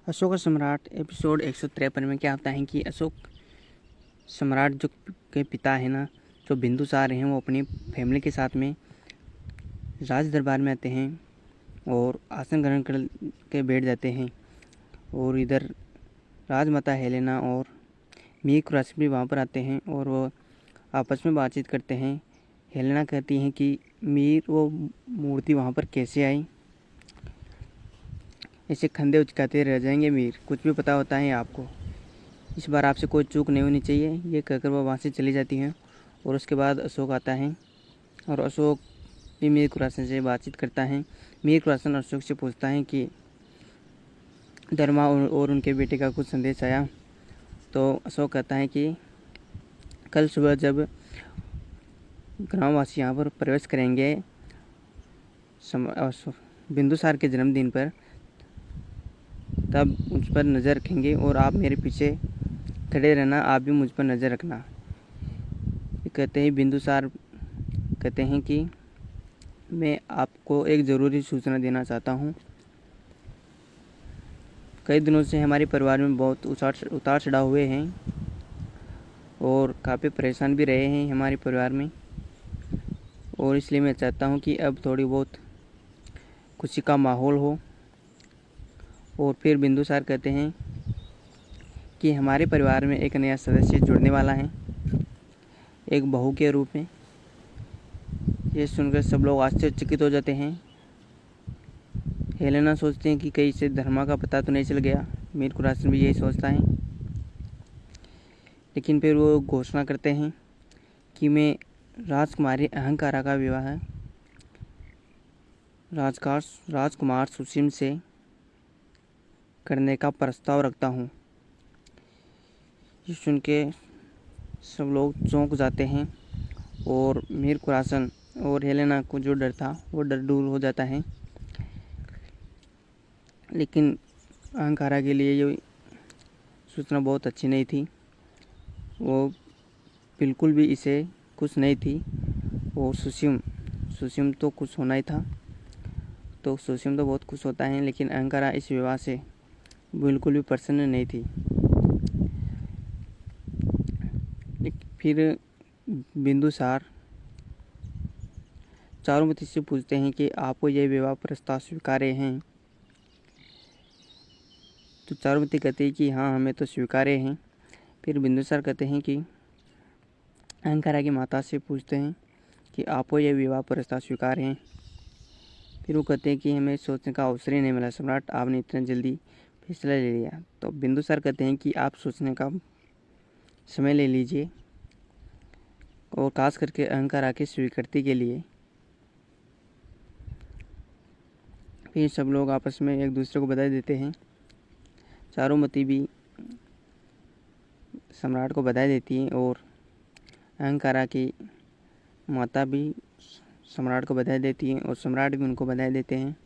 अशोक सम्राट एपिसोड 153 में क्या होता है कि अशोक सम्राट जो के पिता है ना, जो बिंदुसार हैं, वो अपनी फैमिली के साथ में राज दरबार में आते हैं और आसन ग्रहण कर के बैठ जाते हैं। और इधर राजमाता हेलेना और मीर कुरैशी भी वहाँ पर आते हैं और वो आपस में बातचीत करते हैं। हेलेना कहती हैं कि मीर वो मूर्ति वहाँ पर कैसे आई, ऐसे खंदे उचकाते रह जाएंगे मीर, कुछ भी पता होता है आपको, इस बार आपसे कोई चूक नहीं होनी चाहिए। ये कहकर वो वहाँ से चली जाती हैं। और उसके बाद अशोक आता है और अशोक भी मीर कुरैशी से बातचीत करता है। मीर कुरैशी अशोक से पूछता है कि धर्मा और उनके बेटे का कुछ संदेश आया। तो अशोक कहता है कि कल सुबह जब ग्रामवासी यहाँ पर प्रवेश करेंगे बिंदुसार के जन्मदिन पर, तब उस पर नज़र रखेंगे और आप मेरे पीछे खड़े रहना, आप भी मुझ पर नज़र रखना। ये कहते हैं बिंदुसार कहते हैं कि मैं आपको एक ज़रूरी सूचना देना चाहता हूँ। कई दिनों से हमारे परिवार में बहुत उतार चढ़ाव हुए हैं और काफ़ी परेशान भी रहे हैं हमारे परिवार में, और इसलिए मैं चाहता हूँ कि अब थोड़ी बहुत खुशी का माहौल हो। और फिर बिंदुसार कहते हैं कि हमारे परिवार में एक नया सदस्य जुड़ने वाला है, एक बहू के रूप में। ये सुनकर सब लोग आश्चर्यचकित हो जाते हैं। हेलेना सोचते हैं कि कहीं इसे धर्मा का पता तो नहीं चल गया। मीर कुरैशी भी यही सोचता है, लेकिन फिर वो घोषणा करते हैं कि मैं राजकुमारी अहंकारा का विवाह राजकुमार सुसीम से करने का प्रस्ताव रखता हूँ। ये सुन के सब लोग चौंक जाते हैं और मीर कुरैशी और हेलेना को जो डर था वो डर दूर हो जाता है। लेकिन अहंकारा के लिए ये सूचना बहुत अच्छी नहीं थी, वो बिल्कुल भी इसे खुश नहीं थी। और सुसीम तो खुश होना ही था, तो सुसीम तो बहुत खुश होता है, लेकिन अहंकारा इस विवाह से बिल्कुल भी प्रसन्न नहीं थी। फिर बिंदुसार चारुमती से पूछते हैं कि आपको यह विवाह प्रस्ताव स्वीकार्य हैं। तो चारुमती कहती है कि हाँ, हमें तो स्वीकार्य हैं। फिर बिंदुसार कहते हैं कि अहंकारा की माता से पूछते हैं कि आपको यह विवाह प्रस्ताव स्वीकार्य हैं। फिर वो कहते हैं कि हमें सोचने का अवसर ही नहीं मिला सम्राट, आपने इतना जल्दी फैसला ले लिया। तो बिंदुसार कहते हैं कि आप सोचने का समय ले लीजिए, और खास करके अहंकारा की स्वीकृति के लिए। फिर सब लोग आपस में एक दूसरे को बधाई देते हैं। चारुमती भी सम्राट को बधाई देती है और अहंकारा की माता भी सम्राट को बधाई देती है और सम्राट भी उनको बधाई देते हैं।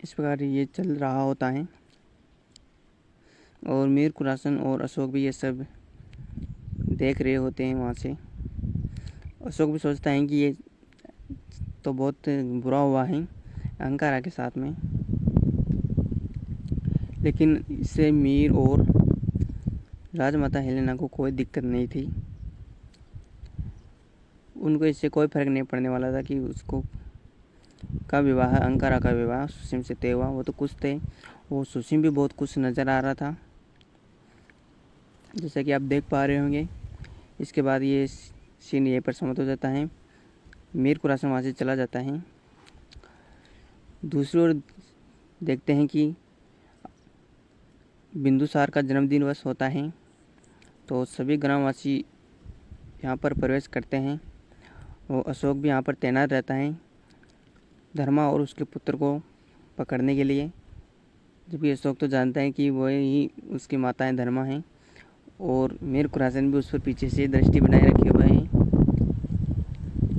इस प्रकार ये चल रहा होता है और मीर कुरैशी और अशोक भी ये सब देख रहे होते हैं वहाँ से। अशोक भी सोचता है कि ये तो बहुत बुरा हुआ है अहंकारा के साथ में, लेकिन इससे मीर और राजमाता हेलेना को कोई दिक्कत नहीं थी। उनको इससे कोई फर्क नहीं पड़ने वाला था कि उसको का विवाह, अहंकारा का विवाह सुसीम से तय हुआ। वो तो खुश थे और सुसीम भी बहुत खुश नज़र आ रहा था, जैसा कि आप देख पा रहे होंगे। इसके बाद ये सीन यहीं पर समाप्त हो जाता है। मीर कुरैशी वहाँ से चला जाता है। दूसरी ओर देखते हैं कि बिंदुसार का जन्मदिन वर्ष होता है, तो सभी ग्रामवासी यहाँ पर प्रवेश करते हैं और अशोक भी यहाँ पर तैनात रहता है धर्मा और उसके पुत्र को पकड़ने के लिए। जबकि अशोक तो जानता है कि वही उसकी माताएं धर्मा हैं, और मीर कुरैशी भी उस पर पीछे से दृष्टि बनाए रखे हुए हैं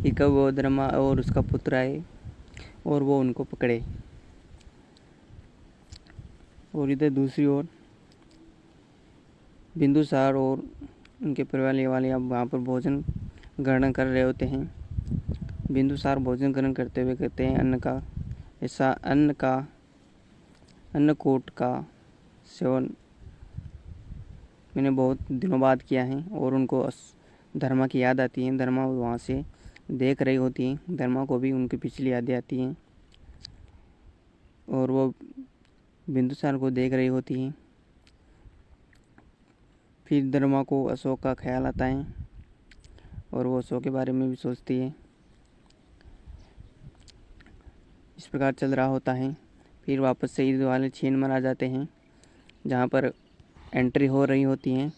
कि कब वो धर्मा और उसका पुत्र आए और वो उनको पकड़े। और इधर दूसरी ओर बिंदुसार और उनके परिवार वाले अब वहाँ पर भोजन ग्रहण कर रहे होते हैं। बिंदुसार भोजन ग्रहण करते हुए कहते हैं अन्न का अन्नकूट का सेवन मैंने बहुत दिनों बाद किया है और उनको धर्मा की याद आती है। धर्मा वहाँ से देख रही होती है, धर्मा को भी उनकी पिछली यादें आती हैं और वो बिंदुसार को देख रही होती हैं। फिर धर्मा को अशोक का ख्याल आता है और वो अशोक के बारे में भी सोचती है। इस प्रकार चल रहा होता है। फिर वापस से ईद वाले छीन मर आ जाते हैं जहाँ पर एंट्री हो रही होती है।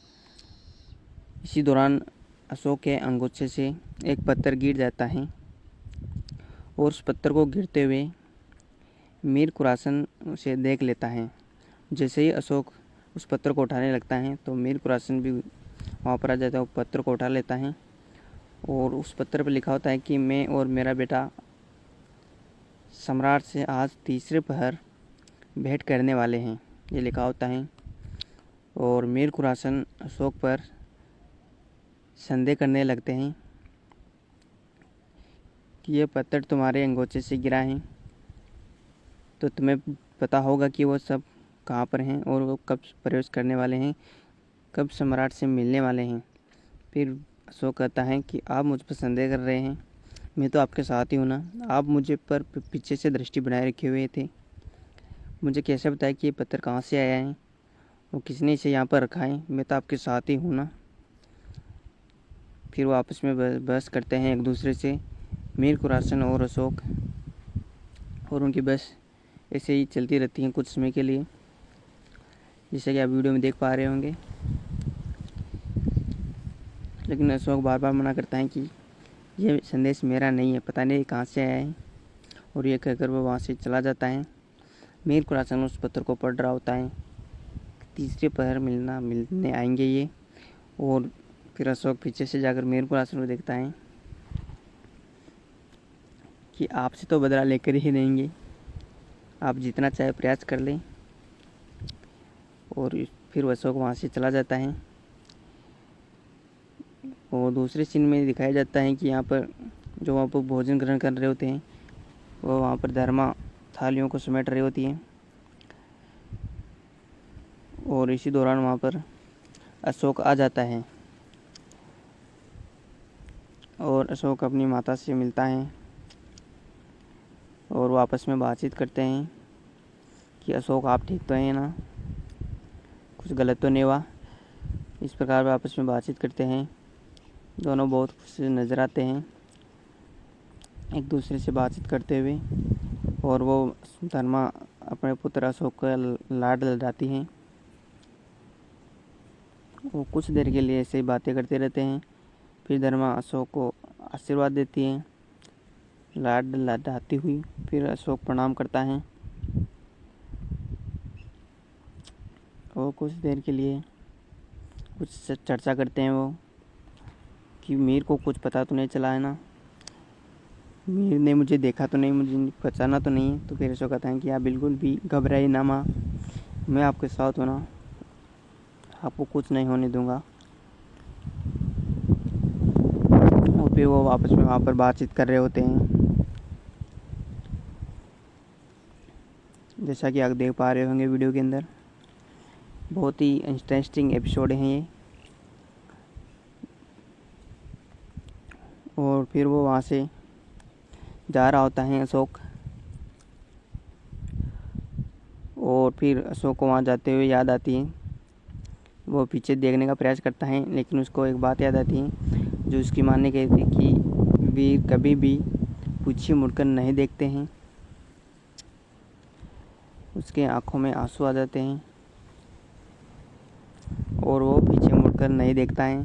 इसी दौरान अशोक के अंगोछे से एक पत्थर गिर जाता है और उस पत्थर को गिरते हुए मीर कुरासन उसे देख लेता है। जैसे ही अशोक उस पत्थर को उठाने लगता है तो मीर कुरासन भी वहाँ पर आ जाता है, वो पत्थर को उठा लेता है और उस पत्थर पर लिखा होता है कि मैं और मेरा बेटा सम्राट से आज तीसरे पहर भेंट करने वाले हैं, ये लिखा होता है। और मीर कुरासन अशोक पर संदेह करने लगते हैं कि ये पत्थर तुम्हारे अंगोछे से गिरा है, तो तुम्हें पता होगा कि वो सब कहाँ पर हैं और वो कब प्रवेश करने वाले हैं, कब सम्राट से मिलने वाले हैं। फिर अशोक कहता है कि आप मुझ पर संदेह कर रहे हैं, मैं तो आपके साथ ही हूँ ना। आप मुझे पर पीछे से दृष्टि बनाए रखे हुए थे, मुझे कैसे बताया कि ये पत्थर कहाँ से आया है, वो किसने इसे यहाँ पर रखा है, मैं तो आपके साथ ही हूँ ना। फिर वो आपस में बहस करते हैं एक दूसरे से, मीर कुरासन और अशोक, और उनकी बहस ऐसे ही चलती रहती है कुछ समय के लिए, जैसे कि आप वीडियो में देख पा रहे होंगे। लेकिन अशोक बार बार मना करता है कि ये संदेश मेरा नहीं है, पता नहीं कहाँ से आया है, और ये कहकर वो वहाँ से चला जाता है। मीर कुरासन उस पत्थर को पढ़ रहा होता है, तीसरे पहर मिलने आएंगे ये। और फिर अशोक पीछे से जाकर मीर कुरासन को देखता है कि आपसे तो बदला लेकर ही रहेंगे, आप जितना चाहे प्रयास कर लें। और फिर अशोक वहाँ से चला जाता है। और दूसरे सीन में दिखाया जाता है कि यहाँ पर जो वहाँ पर भोजन ग्रहण कर रहे होते हैं, वो वहाँ पर धर्मा थालियों को समेट रही होती हैं। और इसी दौरान वहाँ पर अशोक आ जाता है और अशोक अपनी माता से मिलता है और वो आपस में बातचीत करते हैं कि अशोक आप ठीक तो हैं ना, कुछ गलत तो नहीं हुआ। इस प्रकार वे आपस में बातचीत करते हैं, दोनों बहुत खुश नज़र आते हैं एक दूसरे से बातचीत करते हुए। और वो धर्मा अपने पुत्र अशोक का लाड लडाती हैं। वो कुछ देर के लिए ऐसे ही बातें करते रहते हैं। फिर धर्मा अशोक को आशीर्वाद देती हैं लाड लडाती हुई। फिर अशोक प्रणाम करता है और कुछ देर के लिए कुछ चर्चा करते हैं वो कि मीर को कुछ पता तो नहीं चला है ना, मीर ने मुझे देखा तो नहीं, मुझे पहचाना तो नहीं। तो फिर अशोक कहता है कि आप बिल्कुल भी घबराइए ना माँ, मैं आपके साथ हूँ ना, आपको कुछ नहीं होने दूंगा। और फिर वो वापस में वहाँ पर बातचीत कर रहे होते हैं। जैसा कि आप देख पा रहे होंगे वीडियो के अंदर, बहुत ही इंटरेस्टिंग एपिसोड हैं ये। और फिर वो वहाँ से जा रहा होता है अशोक, और फिर अशोक को वहाँ जाते हुए याद आती है। वो पीछे देखने का प्रयास करता है, लेकिन उसको एक बात याद आती है जो उसकी माँ ने कही थी कि वीर कभी भी पीछे मुड़कर नहीं देखते हैं। उसके आंखों में आंसू आ जाते हैं और वो पीछे मुड़कर नहीं देखता है।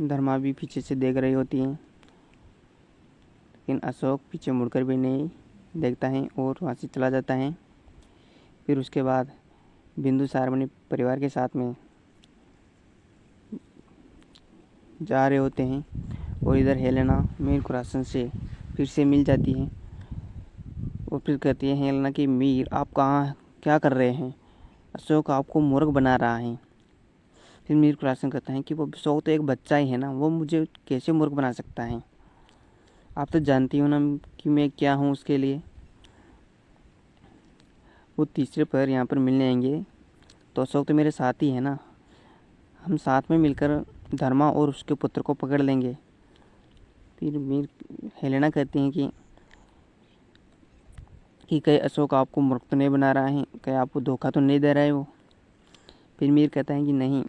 धर्मा भी पीछे से देख रही होती है, लेकिन अशोक पीछे मुड़कर भी नहीं देखता है और वहाँ से चला जाता है। फिर उसके बाद बिंदुसार अपने परिवार के साथ में जा रहे होते हैं और इधर हेलेना मीर कुरासन से फिर से मिल जाती है। और फिर कहती है हेलेना कि मीर आप कहाँ क्या कर रहे हैं, अशोक आपको मूर्ख बना रहा है। फिर मीर कुरासन कहता है कि वो अशोक तो एक बच्चा ही है ना, वो मुझे कैसे मूर्ख बना सकता है, आप तो जानती हो ना कि मैं क्या हूँ उसके लिए। वो तीसरे पर यहाँ पर मिलने आएंगे। तो अशोक तो मेरे साथ ही है ना, हम साथ में मिलकर धर्मा और उसके पुत्र को पकड़ लेंगे। फिर मीर हेलेना कहती हैं कि कहीं अशोक आपको मूर्ख तो नहीं बना रहा है, कहीं आपको धोखा तो नहीं दे रहा है वो। फिर मीर कहता है कि नहीं,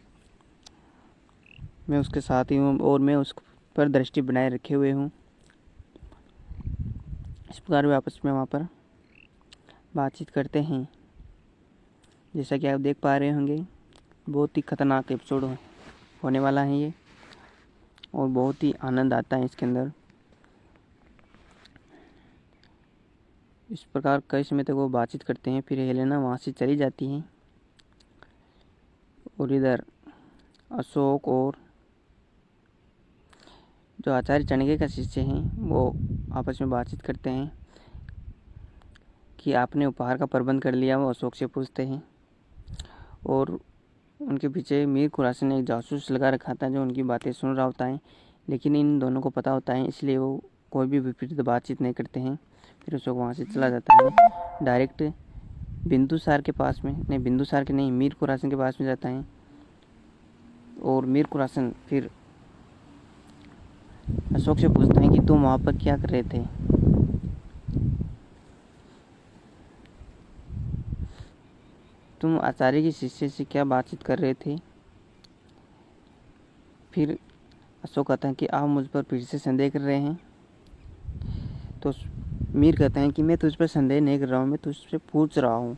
मैं उसके साथ ही हूँ और मैं उस पर दृष्टि बनाए रखे हुए हूँ। इस प्रकार वे आपस में वहाँ पर बातचीत करते हैं। जैसा कि आप देख पा रहे होंगे, बहुत ही खतरनाक एपिसोड होने वाला है ये, और बहुत ही आनंद आता है इसके अंदर। इस प्रकार कई समय तक वो बातचीत करते हैं। फिर हेलेना वहाँ से चली जाती हैं और इधर अशोक और जो आचार्य चाणक्य का शिष्य हैं वो आपस में बातचीत करते हैं कि आपने उपहार का प्रबंध कर लिया। वो अशोक से पूछते हैं, और उनके पीछे मीर खुरासन ने एक जासूस लगा रखा था जो उनकी बातें सुन रहा होता है, लेकिन इन दोनों को पता होता है, इसलिए वो कोई भी विपरीत बातचीत नहीं करते हैं। फिर अशोक वहाँ से चला जाता है, डायरेक्ट बिंदुसार के पास में, नहीं बिंदुसार के नहीं, मीर खुरासन के पास में जाता है। और मीर खुरासन फिर अशोक से पूछता है कि तुम वहाँ पर क्या कर रहे थे। तुम आचार्य के शिष्य से क्या बातचीत कर रहे थे। फिर अशोक कहता है कि आप मुझ पर फिर से संदेह कर रहे हैं। तो मीर कहते हैं कि मैं तुझ पर संदेह नहीं कर रहा हूँ, मैं तुझसे पूछ रहा हूँ।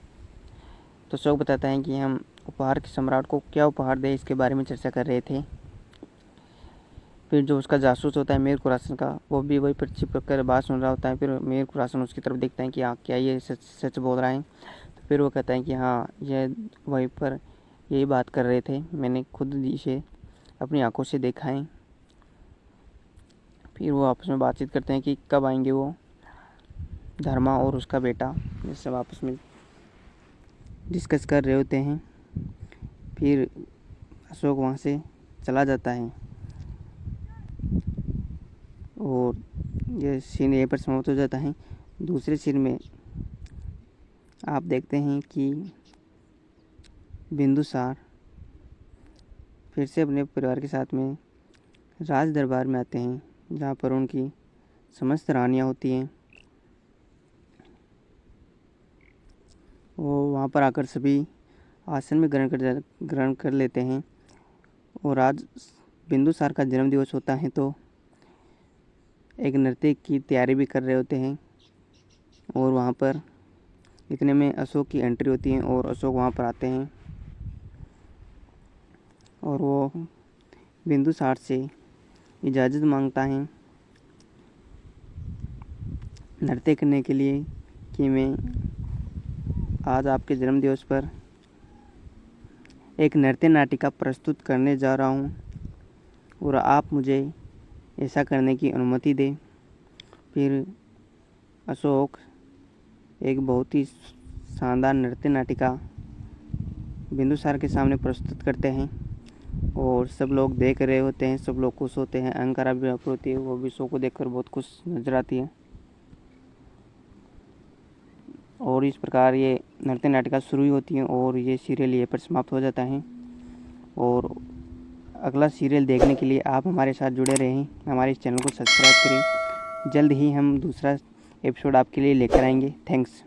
तो अशोक बताता है कि हम उपहार के सम्राट को क्या उपहार दे, इसके बारे में चर्चा कर रहे थे। फिर जो उसका जासूस होता है मीर खुरासन का, वो भी वही पर छिप कर बात सुन रहा होता है। फिर मीर खुरासन उसकी तरफ देखता है कि हाँ, क्या ये सच बोल रहा है। तो फिर वो कहता है कि हाँ, यह वहीं पर यही बात कर रहे थे, मैंने खुद इसे अपनी आंखों से देखा है। फिर वो आपस में बातचीत करते हैं कि कब आएंगे वो धर्मा और उसका बेटा, ये सब आपस में डिस्कस कर रहे होते हैं। फिर अशोक वहाँ से चला जाता है और ये सीन यहीं पर समाप्त हो जाता है। दूसरे सीन में आप देखते हैं कि बिंदुसार फिर से अपने परिवार के साथ में राज दरबार में आते हैं, जहाँ पर उनकी समस्त रानियाँ होती हैं। वो वहाँ पर आकर सभी आसन में ग्रहण कर लेते हैं। और आज बिंदुसार का जन्मदिवस होता है, तो एक नृत्य की तैयारी भी कर रहे होते हैं। और वहाँ पर इतने में अशोक की एंट्री होती है और अशोक वहाँ पर आते हैं और वो बिंदुसार से इजाज़त मांगता है नृत्य करने के लिए कि मैं आज आपके जन्मदिवस पर एक नृत्य नाटिका प्रस्तुत करने जा रहा हूँ और आप मुझे ऐसा करने की अनुमति दें। फिर अशोक एक बहुत ही शानदार नृत्य नाटिका बिंदुसार के सामने प्रस्तुत करते हैं और सब लोग देख रहे होते हैं, सब लोग खुश होते हैं। अहंकारा भी होती है, वो भी शो को देखकर बहुत खुश नजर आती है। और इस प्रकार ये नृत्य नाटिका शुरू ही होती है और ये सीरियल ये पर समाप्त हो जाता है। और अगला सीरियल देखने के लिए आप हमारे साथ जुड़े रहें, हमारे इस चैनल को सब्सक्राइब करें। जल्द ही हम दूसरा एपिसोड आपके लिए लेकर आएंगे। थैंक्स।